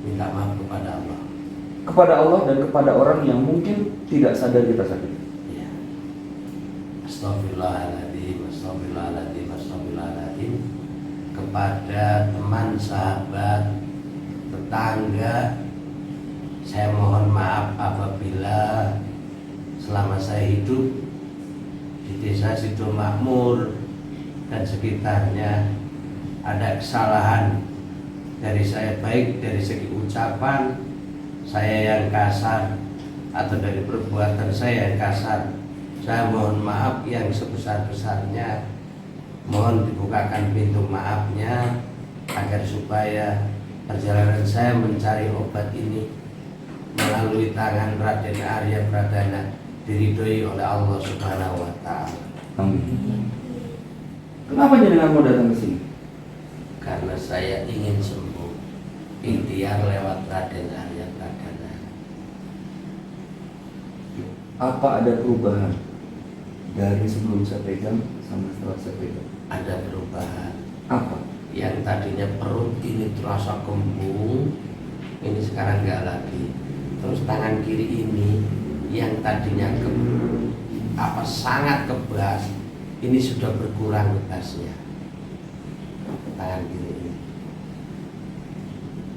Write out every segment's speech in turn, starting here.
minta maaf kepada Allah. Kepada Allah dan kepada orang yang mungkin tidak sadar kita sakit. Ya. Astagfirullahaladzim, astagfirullahaladzim, astagfirullahaladzim. Kepada teman, sahabat, tetangga, saya mohon maaf apabila selama saya hidup di desa Sidul Makmur dan sekitarnya ada kesalahan dari saya, baik dari segi ucapan saya yang kasar atau dari perbuatan saya yang kasar. Saya mohon maaf yang sebesar-besarnya. Mohon dibukakan pintu maafnya agar supaya perjalanan saya mencari obat ini melalui tangan Raden Arya Pradana diridhoi oleh Allah Subhanahu wa Ta'ala. Amin. Kenapa jenengan mau datang ke sini? Karena saya ingin sembuh, ikhtiar lewat Raden Arya Pradana. Apa ada perubahan dari sebelum saya pegang sama setelah saya pegang? Ada perubahan. Apa? Yang tadinya perut ini terasa kembung, ini sekarang enggak lagi. Terus tangan kiri ini yang tadinya sangat kebas, ini sudah berkurang kebasnya. Tangan kiri ini.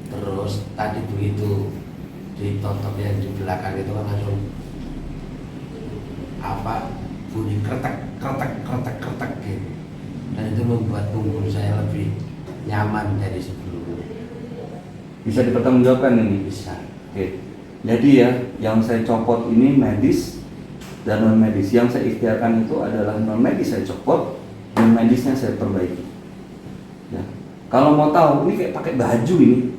Terus tadi begitu ditotok yang di belakang itu kan langsung bunyi kretek gitu. Dan itu membuat punggung saya lebih nyaman dari sebelumnya. Bisa dipertanggungjawabkan ini? Bisa. Oke. Jadi ya, yang saya copot ini medis dan non medis. Yang saya ikhtiarkan itu adalah non medis saya copot, non medisnya saya perbaiki. Ya. Kalau mau tahu, ini kayak pakai baju ini,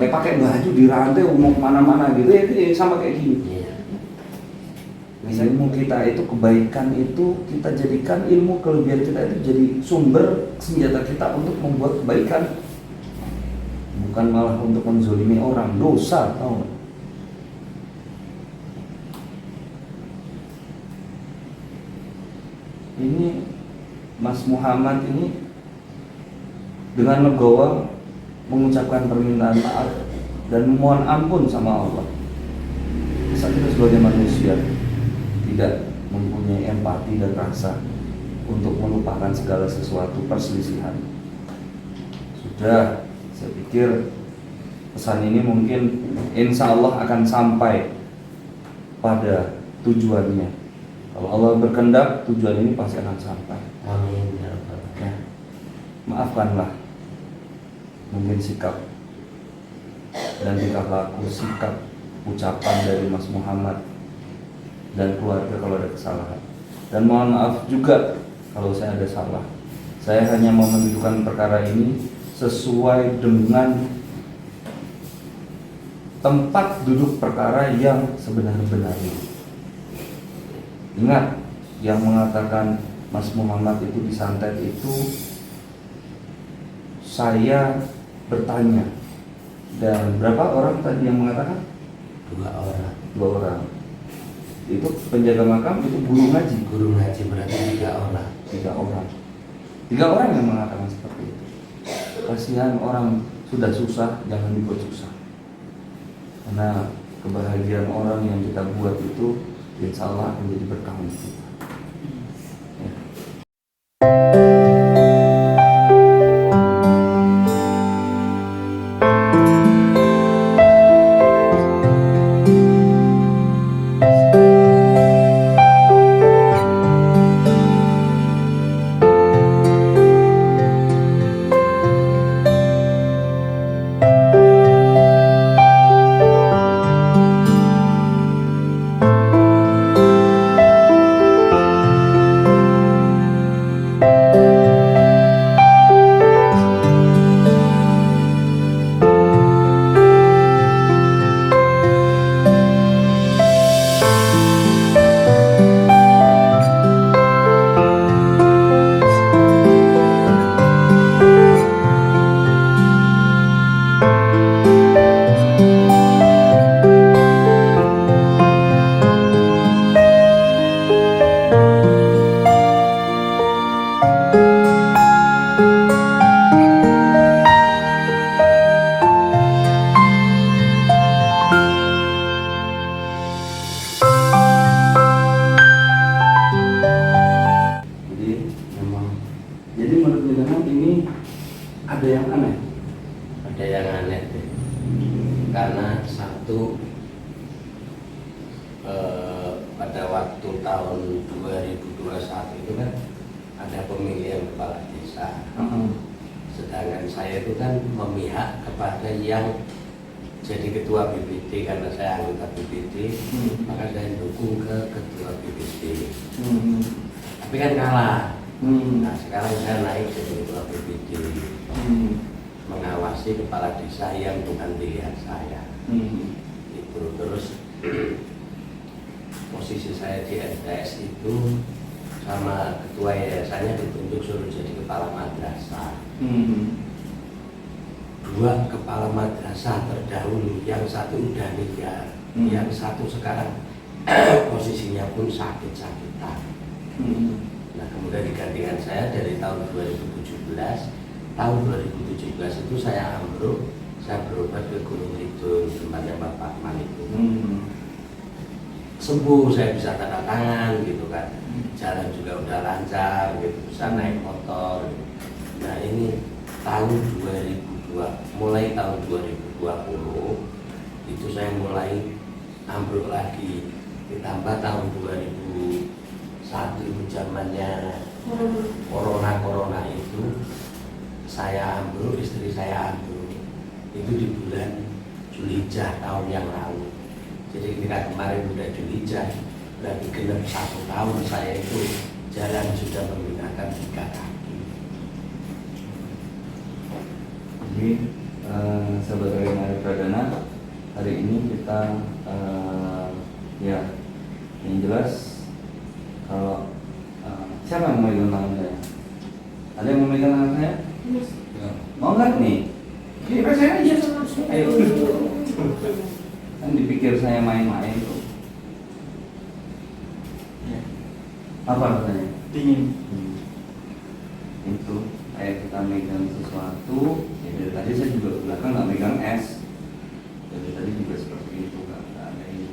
kayak pakai baju di rantai mau kemana-mana gitu ya, itu sama kayak gini. Iya. Ilmu kita itu, kebaikan itu kita jadikan, ilmu kelebihan kita itu jadi sumber senjata kita untuk membuat kebaikan, bukan malah untuk menzolimi orang, dosa, tahu nggak? Ini Mas Muhammad ini dengan legowo mengucapkan permintaan maaf dan memohon ampun sama Allah. Masa kita sebagai manusia tidak mempunyai empati dan rasa untuk melupakan segala sesuatu perselisihan. Sudah, saya pikir pesan ini mungkin insya Allah akan sampai pada tujuannya. Kalau Allah berkehendak, tujuan ini pasti akan sampai. Amin. Ya. Maafkanlah mungkin sikap dan tingkah laku, sikap, ucapan dari Mas Muhammad dan keluarga kalau ada kesalahan. Dan mohon maaf juga kalau saya ada salah. Saya hanya mau menunjukkan perkara ini sesuai dengan tempat duduk perkara yang sebenar-benarnya. Ingat, yang mengatakan Mas Muhammad itu disantet itu saya bertanya. Dan berapa orang tadi yang mengatakan? 2 orang. 2 orang. Itu penjaga makam, itu guru ngaji. Guru ngaji berarti 3 orang. 3 orang. 3 orang yang mengatakan seperti itu. Kasihan orang sudah susah, jangan dibuat susah. Karena kebahagiaan orang yang kita buat itu insya Allah akan jadi berkah untuk kita. ada yang aneh deh. Karena satu pada waktu tahun 2021 itu kan ada pemilihan kepala desa. Sedangkan saya itu kan memihak kepada yang jadi ketua BPD, karena saya anggota BPD, maka saya dukung ke ketua BPD. Tapi kan kalah. Nah sekarang saya naik jadi ketua BPD, mengawasi kepala desa yang bukan pilihan saya. Itu terus posisi saya di MTS itu sama ketua yayasannya ditunjuk suruh jadi kepala madrasah. Dua kepala madrasah terdahulu, yang satu udah nikah, yang satu sekarang posisinya pun sakit-sakitan. Nah kemudian digantikan saya dari tahun 2017. Tahun 2017 itu saya ambruk, saya berobat ke Gunung Kidul, tempatnya Bapak Man itu. Sembuh, saya bisa tanda tangan gitu kan, jalan juga udah lancar gitu, bisa naik motor. Nah ini tahun 2002, mulai tahun 2020 itu saya mulai ambruk lagi, ditambah tahun 2001 itu zamannya corona itu saya ambruk, istri saya ambruk itu di bulan Zulhijjah tahun yang lalu. Jadi ketika kemarin udah Zulhijjah, berarti genap 1 tahun saya itu jalan sudah menggunakan 3 kaki. Jadi sahabat Mari Pradana, hari ini kita ya yang jelas kalau siapa yang memegang tangan saya? Ada yang memegang tangan saya? Ya. Mau nggak nih? Ini saya aja sama saya. Ayo. Kan dipikir saya main-main tuh. Ya. Apa rasanya? Dingin. Itu kayak kita megang sesuatu. Ya dari tadi saya juga belakang nggak megang es. Dari tadi juga seperti itu, nggak ada ini.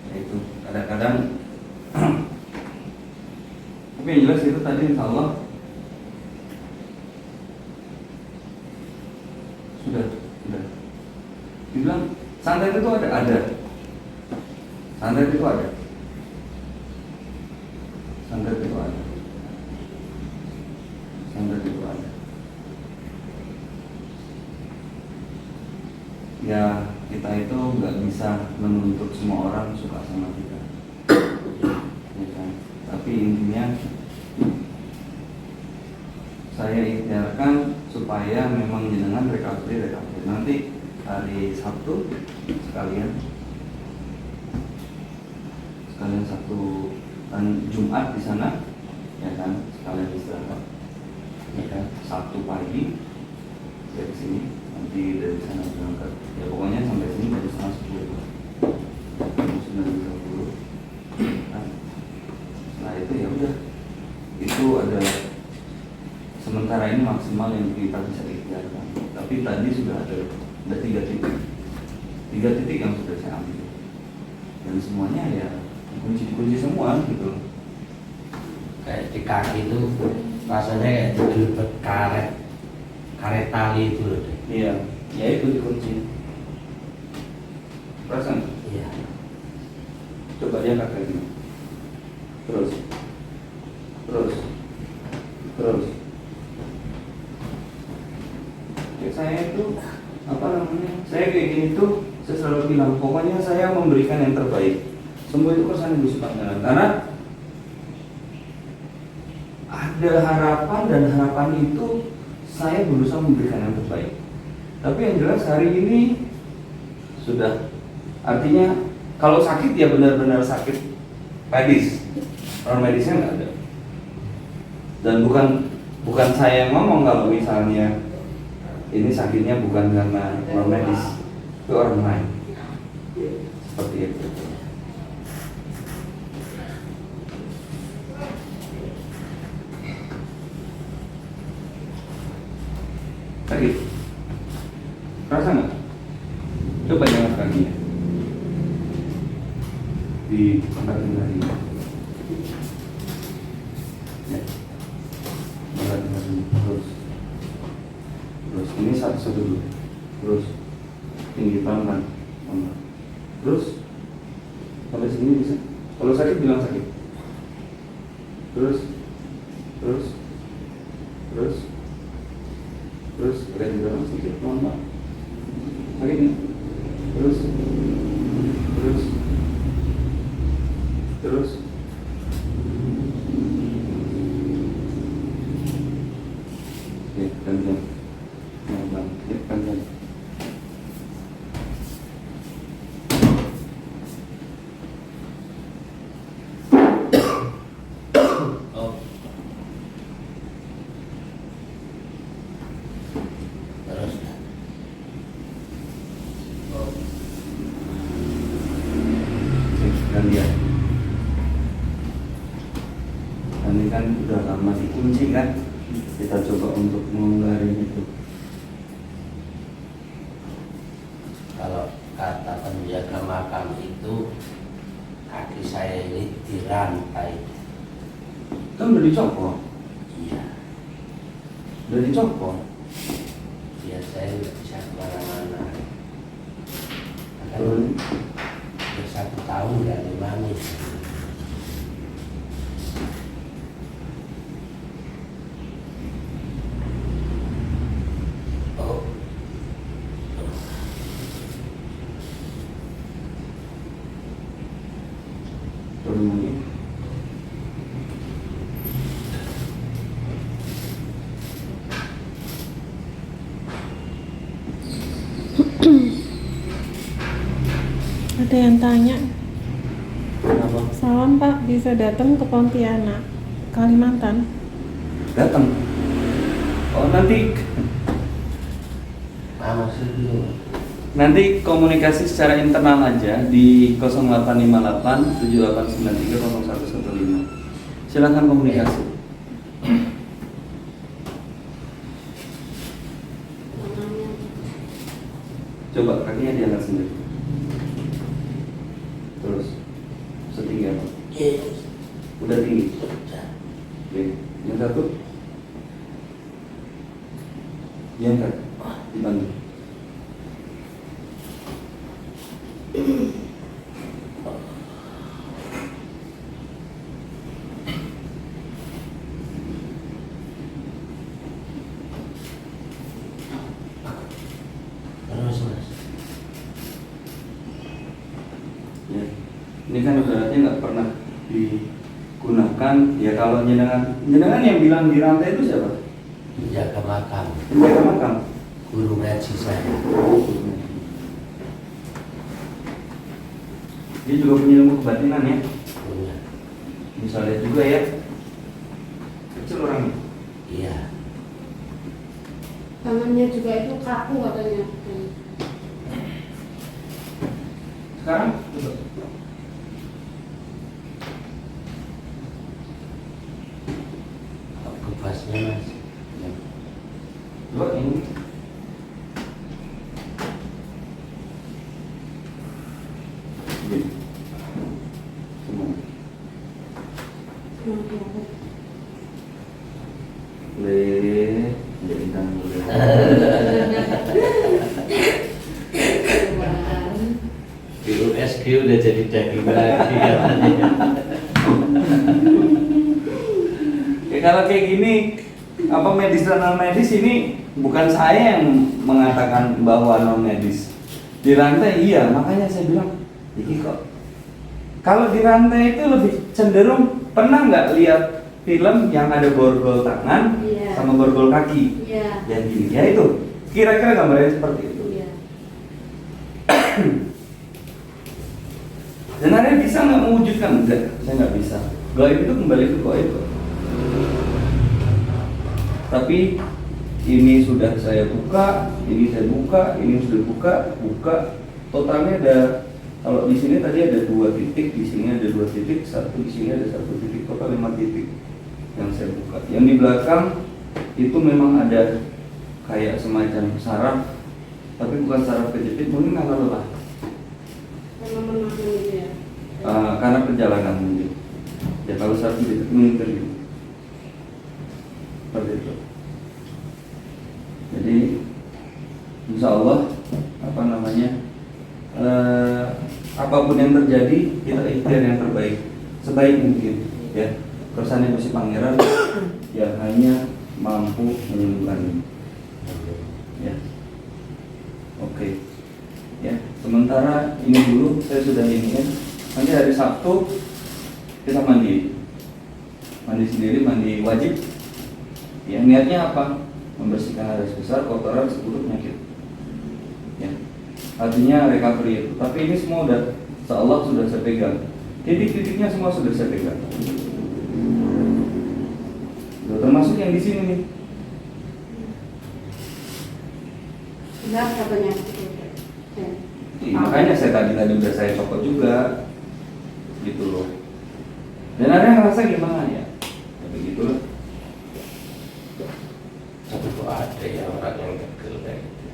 Ya itu kadang-kadang. Tapi yang jelas itu tadi insya Allah sudah. Dibilang santet itu ada. Santet itu ada. Santet itu ada. Santet itu ada. Ya kita itu nggak bisa menuntut semua orang suka sama kita. Ya kan? Tapi intinya saya ikhtiarkan supaya memang jenengan recovery. Nanti hari Sabtu sekalian Sabtu dan Jumat di sana, ya kan, sekalian istirahat, ya kan, Sabtu pagi dari sini, nanti dari sana berangkat, ya pokoknya sampai sini dari setengah 10, 9:30. Nah, setelah itu ya udah, itu ada sementara ini maksimal yang kita bisa ikhtiarkan. Tapi tadi sudah ada 3 titik yang sudah saya ambil, dan semuanya ya kunci semua gitu. Kayak di kaki itu rasanya kayak digelebet karet tali itu loh. Iya, ya itu dikunci. Perasaan? Iya. Coba dia kakak gini. Terus. Ya, saya itu saya kayak gini tuh, saya selalu bilang pokoknya saya memberikan yang terbaik. Semua itu kesan yang suka dengan, karena ada harapan, dan harapan itu saya berusaha memberikan yang terbaik. Tapi yang jelas hari ini sudah, artinya kalau sakit ya benar-benar sakit medis, orang medisnya nggak ada. Dan bukan saya yang ngomong kalau misalnya ini sakitnya bukan karena non medis, itu orang lain. Seperti itu. Sakit? Rasa nggak? Coba jangan kakinya di angkatin lagi. Ya, angkatin lagi terus. Ini satu dulu. Terus tinggi pelan-pelan. Terus sampai sini bisa. Kalau sakit bilang sakit. Terus agak tinggal sedikit pelan-pelan. Sakit nih. Terus ya, gantian. Pelan-pelan. Ya, gantian. Oh. Terus. Oh. Gantian. Ini kan udah lama dikunci kan, kita coba untuk melonggarin itu. Kalau kata penjaga makam itu kaki saya ini dirantai. Kan udah dicopot, Iya, ya saya nggak bisa kemana-mana. Akan udah 1 tahun nggak dimani. Oh, turun lagi. Ada yang tanya, Kenapa? salam Pak, bisa datang ke Pontianak, Kalimantan? Datang. Oh nanti komunikasi secara internal aja di 0858 7893 0115. Silakan komunikasi. Coba kakinya diangkat sendiri. Terus setinggi apa? Udah tinggi. Oke. Yang satu diangkat, dibantu. terus mas. Ya. Ini kan ibaratnya nggak pernah digunakan. Ya kalau jenengan yang bilang di rantai itu siapa? Penjaga makam, Penjaga makam. guru ngaji saya. Dia juga punya ilmu kebatinan ya. Punya. Bisa lihat juga ya. Kecil orangnya. Iya. Tangannya juga itu kaku katanya. Sekarang coba. Kebasnya mas. Ya. Coba ini. Gini. Semua. Jadi tangan boleh. Di USG udah jadi daging lagi katanya. Ya kalau kayak gini, apa medis dan non medis ini bukan saya yang mengatakan bahwa non medis. Di rantai iya, makanya saya bilang, ini kok. Kalau di rantai itu lebih cenderung, pernah nggak lihat film yang ada borgol tangan Iya. sama borgol kaki? Iya. Yang gini, ya itu. Kira-kira gambarnya seperti itu. Iya. Dan Anda bisa nggak mewujudkan? Enggak, saya nggak bisa. Gaib itu kembali ke gaib. Tapi ini sudah saya buka, ini saya buka, ini sudah buka. Totalnya ada, kalau di sini tadi ada 2 titik, di sini ada 2 titik, satu di sini ada 1 titik, total 5 titik yang saya buka. Yang di belakang itu memang ada kayak semacam saraf, tapi bukan saraf kejepit, mungkin karena lelah. Karena menahan gitu ya. Karena perjalanan mungkin. Ya kalau saraf kejepit menginter gitu. Seperti itu. Jadi insya Allah apa namanya apapun yang terjadi kita ikhtiar yang terbaik sebaik mungkin ya. Kersane Gusti Pangeran yang hanya mampu menyembuhkan ya. Oke ya, sementara ini dulu saya sudah ini ya. Nanti hari Sabtu kita mandi sendiri, mandi wajib ya. Niatnya apa? Membersihkan hadas besar, kotoran, sepuluh penyakit ya. Artinya recovery itu. Tapi ini semua udah seolah sudah saya pegang. Titik-titiknya semua sudah saya pegang. Termasuk yang di sini nih. Benar katanya. Makanya saya tadi udah saya copot juga, gitu loh. Dan ada yang ngerasa gimana ya? Ya begitulah. Tapi kok ada ya orang yang kegel kayak gitu.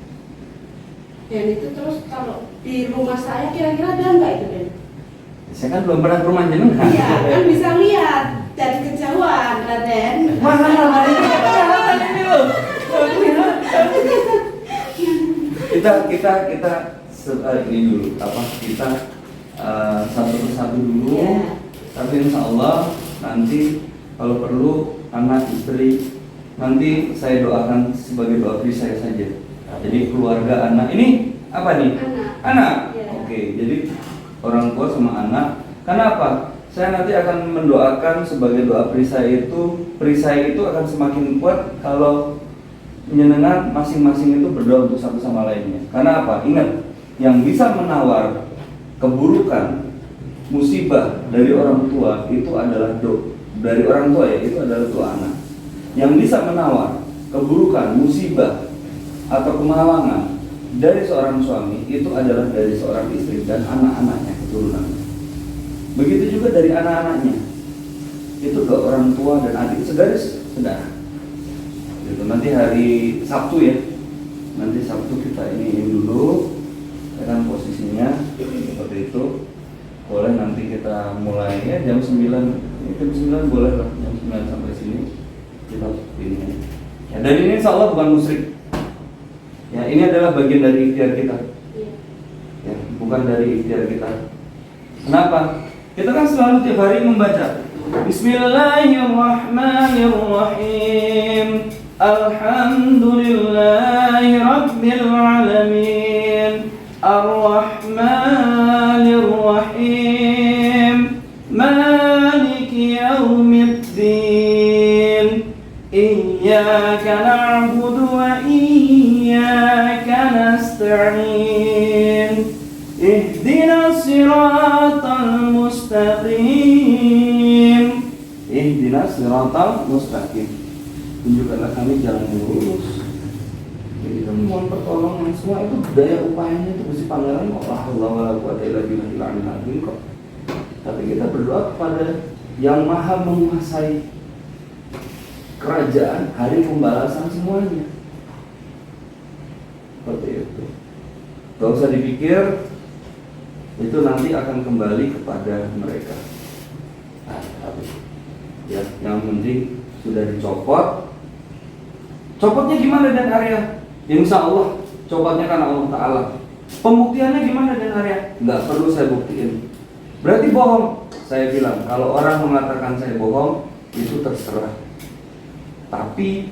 Dan itu terus kalau di rumah saya kira-kira ada nggak itu Den? Saya kan belum pernah ke rumah jenengan. Iya, kan bisa lihat dari kejauhan, Raden. Mana ini loh. Kita ini dulu apa kita satu persatu dulu. Iya. Tapi insya Allah nanti kalau perlu anak istri nanti saya doakan sebagai doa pri saya saja. Jadi keluarga anak ini apa nih? Anak. Iya. Oke, jadi orang tua sama anak. Kenapa? Saya nanti akan mendoakan sebagai doa perisai itu akan semakin kuat kalau menyenangkan masing-masing itu berdoa untuk satu sama lainnya. Karena apa? Ingat, yang bisa menawar keburukan, musibah dari orang tua itu adalah dari orang tua ya, itu adalah doa anak. Yang bisa menawar keburukan, musibah atau kemalangan dari seorang suami itu adalah dari seorang istri dan anak-anaknya, keturunannya. Begitu juga dari anak-anaknya. Itu ke orang tua dan adik segaris saudara. Gitu. Nanti hari Sabtu ya. Nanti Sabtu kita ini dulu. Ya kan posisinya seperti itu. Boleh nanti kita mulai ya jam 9. Jam 9 boleh lah, jam 9 sampai sini. Kita ini. Ya, dan ini insya Allah bukan musyrik. Ya, ini adalah bagian dari ikhtiar kita. Ya, bukan dari ikhtiar kita. Kenapa? Kita kan selalu tiap hari membaca Bismillahirrahmanirrahim. Alhamdulillahi Rabbil Alamin. Ar-Rahmanirrahim. Maliki Yawmiddin. Iyyaka na'budu wa iyyaka nasta'in. Ihdinas siratal mustaqim. Ihdinas siratal mustaqim. Tunjukkanlah kami jalan yang lurus. Jadi kami mohon pertolongan. Semua itu daya upayanya itu Gusti Pangeran kok. La haula wala quwata illa billah kok. Tapi kita berdoa kepada yang maha menguasai kerajaan, hari pembalasan semuanya. Seperti itu. Gak usah dipikir, itu nanti akan kembali kepada mereka. Ya, yang penting sudah dicopot. Copotnya gimana dan area? Insya Allah copotnya karena Allah Ta'ala. Pembuktiannya gimana dan area? Nggak perlu saya buktiin. Berarti bohong. Saya bilang kalau orang mengatakan saya bohong itu terserah. Tapi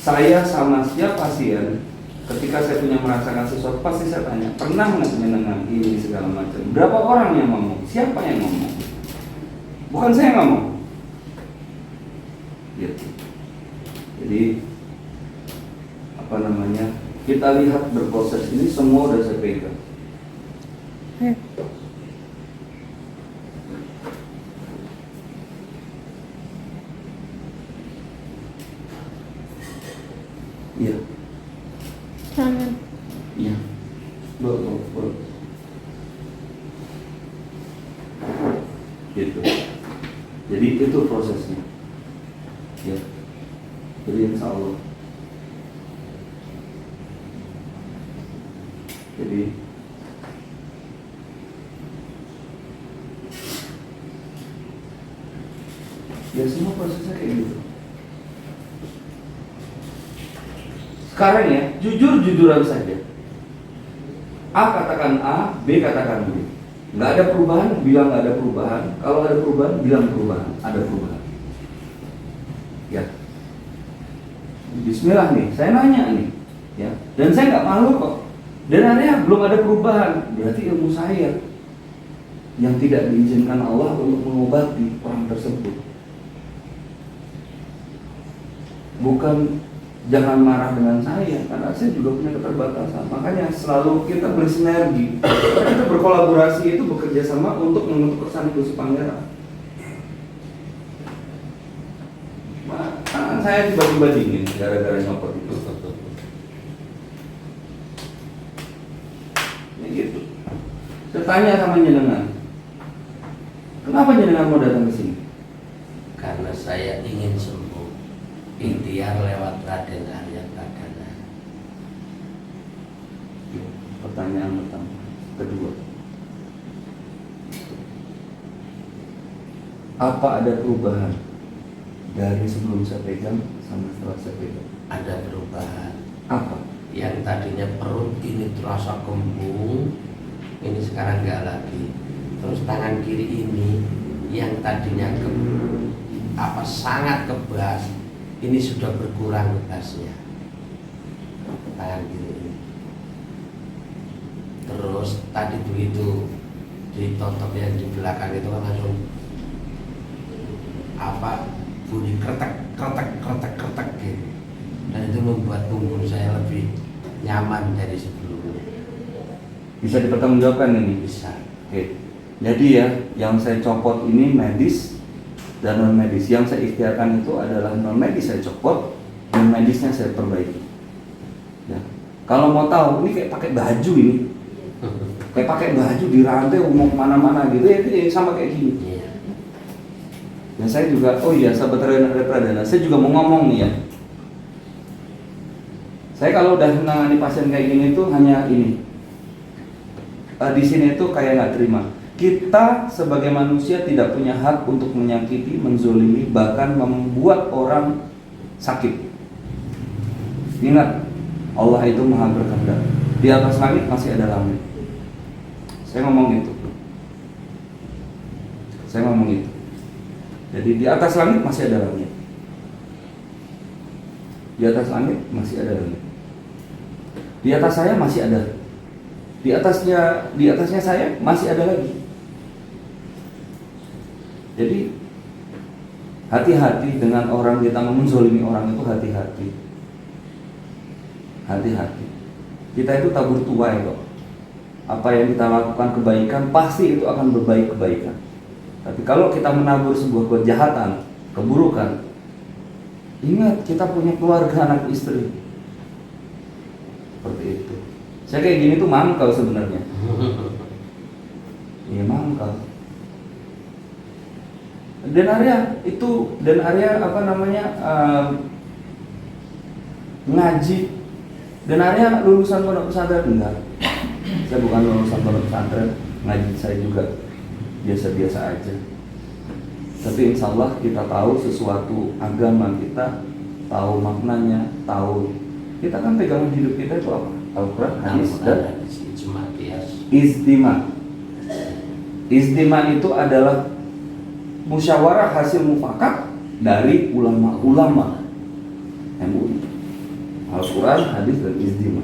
saya sama setiap pasien ketika saya punya merasakan sesuatu pasti saya tanya, pernah nggak menenang ini segala macam? Berapa orang yang ngomong? Siapa yang ngomong? Bukan saya yang ngomong. Gitu. Jadi apa namanya? Kita lihat berproses ini semua udah saya pegang. Iya. Jangan. Iya. Boleh. Gitu. Jadi itu prosesnya. Ya. Jadi insya Allah. Jadi ya semua prosesnya kayak gitu. Sekarang ya, jujur-jujuran saja. A katakan A, B katakan B. Nggak ada perubahan, bilang nggak ada perubahan. Kalau ada perubahan, bilang perubahan. Ada perubahan. Ya. Bismillah nih, saya nanya nih. Ya. Dan saya nggak malu kok. Dan akhirnya belum ada perubahan. Berarti ilmu saya yang tidak diizinkan Allah untuk mengobati orang tersebut. Bukan jangan marah dengan saya, karena saya juga punya keterbatasan. Makanya selalu kita bersinergi, kita berkolaborasi itu bekerja sama untuk membentuk kesan Gusti Pangeran. Tangan saya tiba-tiba dingin gara-gara nyopot itu. Ya gitu. Saya tanya sama jenengan, kenapa jenengan mau datang ke sini? Karena saya ingin sembuh. Ikhtiar lewat Raden Arya Pradana. Pertanyaan pertama. Kedua, apa ada perubahan dari sebelum saya pegang sama setelah saya pegang? Ada perubahan. Apa? Yang tadinya perut ini terasa kembung, ini sekarang enggak lagi. Terus tangan kiri ini yang tadinya sangat kebas, ini sudah berkurang kebasnya. Tangan kiri ini. Terus tadi begitu ditotok yang di belakang itu kan langsung bunyi kretek gitu. Dan itu membuat punggung saya lebih nyaman dari sebelumnya. Bisa dipertanggungjawabkan ini? Bisa. Oke. Jadi ya, yang saya copot ini medis dan non medis. Yang saya ikhtiarkan itu adalah non medis saya copot, dan medisnya saya perbaiki. Ya. Kalau mau tahu, ini kayak pakai baju ini, kayak pakai baju di rantai mau kemana-mana gitu ya, ini sama kayak gini. Iya. Dan saya juga, oh iya, sahabat Raden Arya Pradana, saya juga mau ngomong nih ya. Saya kalau udah menangani pasien kayak gini tuh hanya ini. Di sini itu kayak nggak terima. Kita sebagai manusia tidak punya hak untuk menyakiti, menzolimi, bahkan membuat orang sakit. Ingat, Allah itu maha berkehendak. Di atas langit masih ada langit. Saya ngomong itu. Jadi di atas langit masih ada langit. Di atas langit masih ada langit. Di atas saya masih ada. Di atasnya saya masih ada lagi. Jadi hati-hati dengan orang kita menzolimi orang itu, hati-hati. Hati-hati. Kita itu tabur tuai kok. Apa yang kita lakukan kebaikan pasti itu akan berbaik kebaikan. Tapi kalau kita menabur sebuah kejahatan, keburukan, ingat kita punya keluarga, anak istri. Seperti itu. Saya kayak gini tuh mangkal sebenarnya. Iya mangkal. Dan Arya apa namanya ngaji. Dan Arya lulusan pondok pesantren enggak? Saya bukan lulusan pondok pesantren, ngaji saya juga biasa-biasa aja. Tapi insya Allah kita tahu sesuatu agama kita, tahu maknanya, tahu kita kan pegangan hidup kita itu apa? Al-Quran, hadis, dan Ijtima. Ijtima itu adalah musyawarah hasil mufakat dari ulama-ulama MUI. Al-Quran, hadis, dan Ijtima.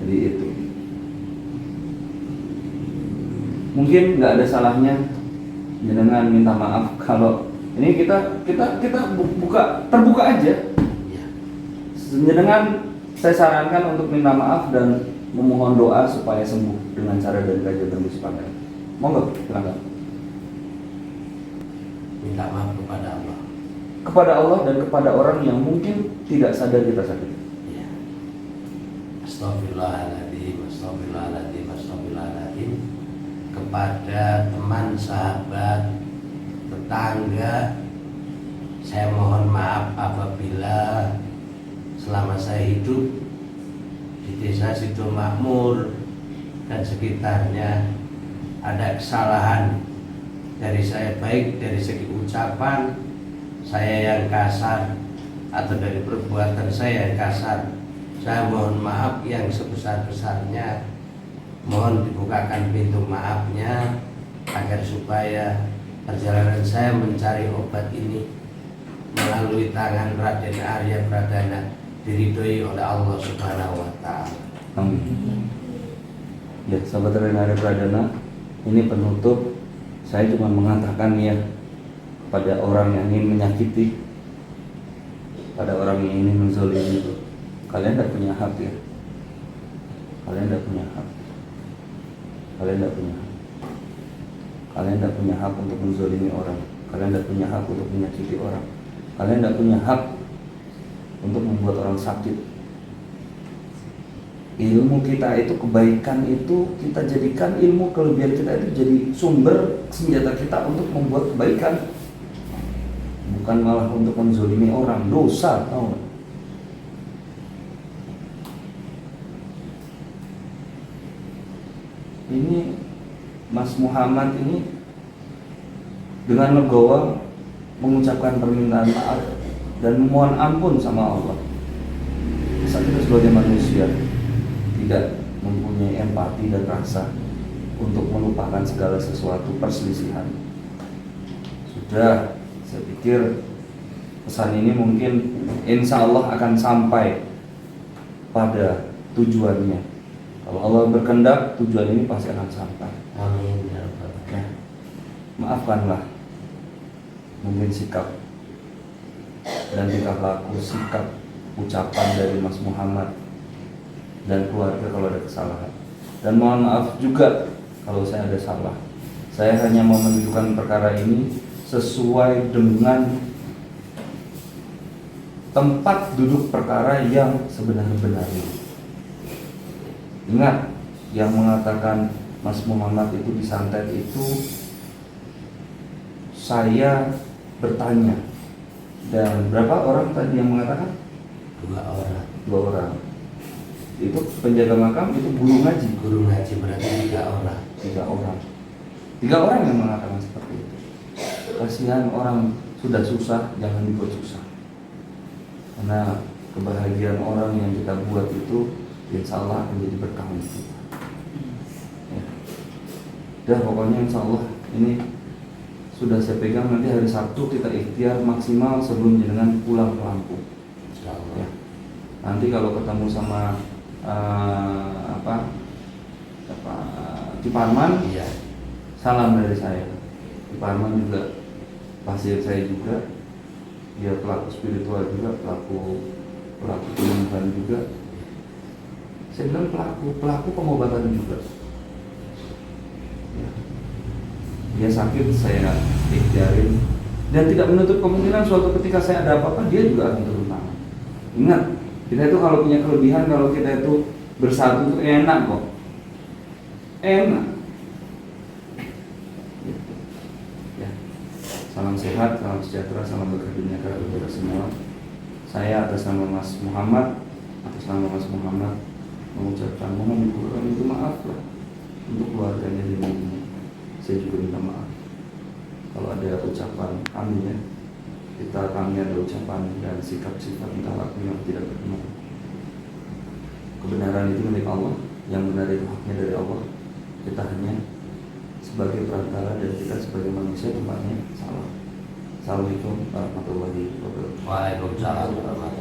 Jadi itu. Mungkin nggak ada salahnya dengan minta maaf kalau ini kita terbuka aja. Dengan saya sarankan untuk minta maaf dan memohon doa supaya sembuh dengan cara dan kajian Gusti Pangeran. Monggo, silakan. Minta maaf kepada Allah. Kepada Allah dan kepada orang yang mungkin tidak sadar kita sakit. Ya. Astagfirullahaladzim, astagfirullahaladzim, astagfirullahaladzim. Kepada teman, sahabat, tetangga, saya mohon maaf apabila selama saya hidup di desa Sidul Makmur dan sekitarnya ada kesalahan dari saya, baik dari segi ucapan saya yang kasar atau dari perbuatan saya yang kasar, saya mohon maaf yang sebesar-besarnya. Mohon dibukakan pintu maafnya agar supaya perjalanan saya mencari obat ini melalui tangan Raden Arya Pradana diridhoi oleh Allah Subhanahu wa Ta'ala. Amin. Ya, sahabat Raden Arya Pradana, ini penutup. Saya cuma mengatakan ya, pada orang yang ingin menyakiti, pada orang yang ingin menzalimi itu, kalian tidak punya hak ya. Kalian tidak punya hak. Kalian tidak punya hak. Kalian tidak punya hak untuk menzalimi orang. Kalian tidak punya hak untuk menyakiti orang. Kalian tidak punya hak untuk membuat orang sakit. Ilmu kita itu, kebaikan itu kita jadikan, ilmu kelebihan kita itu jadi sumber senjata kita untuk membuat kebaikan, bukan malah untuk menzalimi orang. Dosa, tahu nggak? Ini Mas Muhammad ini dengan legowo mengucapkan permintaan maaf dan memohon ampun sama Allah. Bisa kita sebagai manusia tidak mempunyai empati dan rasa untuk melupakan segala sesuatu perselisihan. Sudah, saya pikir pesan ini mungkin insya Allah akan sampai pada tujuannya. Kalau Allah berkehendak, tujuan ini pasti akan sampai. Amin ya Rabbal Alamin. Ya. Maafkanlah mungkin sikap dan tingkah laku, sikap, ucapan dari Mas Muhammad dan keluarga kalau ada kesalahan. Dan mohon maaf juga kalau saya ada salah. Saya hanya mau menunjukkan perkara ini sesuai dengan tempat duduk perkara yang sebenar-benarnya. Ingat, yang mengatakan Mas Muhammad itu disantet itu, saya bertanya, dan berapa orang tadi yang mengatakan? 2 orang. 2 orang. Itu penjaga makam, itu guru ngaji. Guru ngaji berarti 3 orang. 3 orang. 3 orang yang mengatakan seperti itu. Kasihan orang sudah susah, jangan dibuat susah. Karena kebahagiaan orang yang kita buat itu insya Allah akan jadi berkah untuk kita. Ya. Dan pokoknya insya Allah ini sudah saya pegang, nanti hari Sabtu kita ikhtiar maksimal sebelum jenengan pulang ke Lampung. Ya. Nanti kalau ketemu sama Ciparman, Iya. salam dari saya. Ciparman juga pasien saya juga, dia pelaku spiritual juga, pelaku penyembuhan juga. Saya bilang pelaku pengobatan juga. Ya. Dia sakit, saya ikhtiarin, dan tidak menutup kemungkinan suatu ketika saya ada apa-apa dia juga akan turun tangan. Ingat, kita itu kalau punya kelebihan, kalau kita itu bersatu itu enak kok. Enak. Gitu. Ya. Salam sehat, salam sejahtera, salam berkah dunia akhirat untuk kita semua. Saya atas nama Mas Muhammad, mengucapkan mohon dikurang itu maaf lah untuk keluarganya di rumah. Saya juga minta maaf kalau ada ucapan kami ya, kami ada ucapan dan sikap-sikap tingkah laku yang tidak berkenan. Kebenaran itu milik Allah, yang benar itu haknya dari Allah. Kita hanya sebagai perantara dan kita sebagai manusia tempatnya salah. Assalamualaikum warahmatullahi wabarakatuh. Waalaikumsalam warahmatullahi wabarakatuh.